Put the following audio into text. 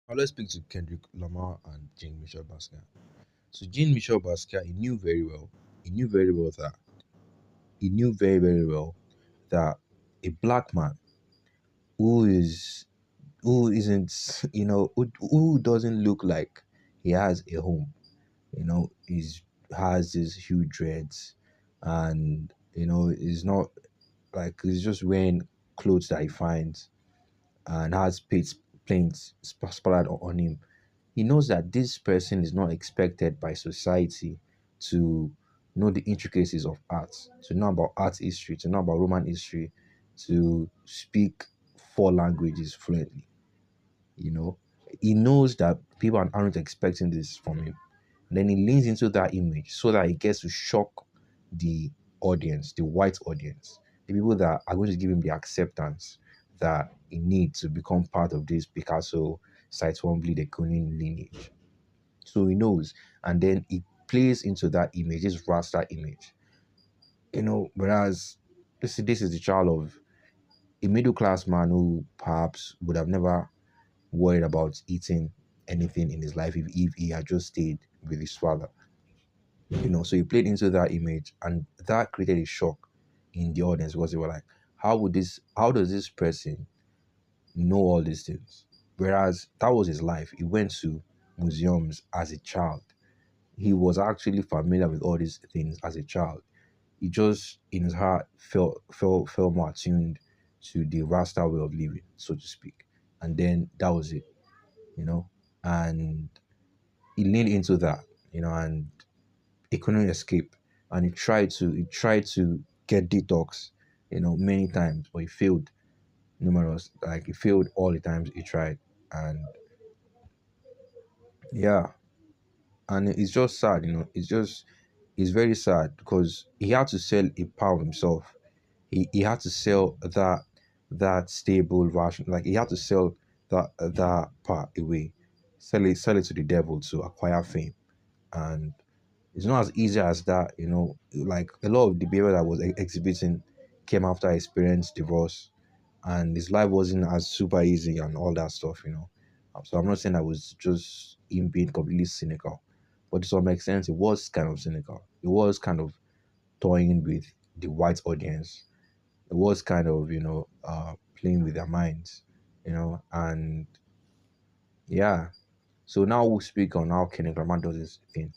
Now let's speak to Kendrick Lamar and Jean Michel Basquiat. So Jean Michel Basquiat, he knew very well that he knew very, very well that a black man who is who isn't, who doesn't look like he has a home, is has these huge dreads, and is not like he's just wearing clothes that he finds and has paint splattered on him. He knows that this person is not expected by society to know the intricacies of art, to know about art history, to know about Roman history, to speak four languages fluently. You know, he knows that people aren't expecting this from him. And then he leans into that image so that he gets to shock the audience, the white audience, the people that are going to give him the acceptance that he needs to become part of this Picasso, Site Wombly, the Kunin lineage. So he knows, and then he plays into that image, this Rasta image. Whereas this is the child of a middle class man who perhaps would have never worried about eating anything in his life if he had just stayed with his father. So he played into that image, and that created a shock in the audience because they were like, how does this person know all these things? Whereas that was his life. He went to museums as a child. He was actually familiar with all these things as a child. He just in his heart felt more attuned to the Rasta way of living, so to speak. And then that was it, you know. And he leaned into that, and he couldn't escape. And he tried to get detox, many times, but he failed numerous. Like he failed all the times he tried. And yeah, and it's just sad, it's very sad because he had to sell a part of himself. He had to sell that stable ration, like he had to sell that part away, sell it to the devil to acquire fame. And it's not as easy as that, like a lot of the behavior that was exhibiting came after his parents divorce, and his life wasn't as super easy and all that stuff. So I'm not saying I was just him being completely cynical, but to some extent it was kind of cynical. It was kind of toying with the white audience. It was kind of playing with their minds, and yeah. So now we'll speak on how Kendrick Lamar does this thing.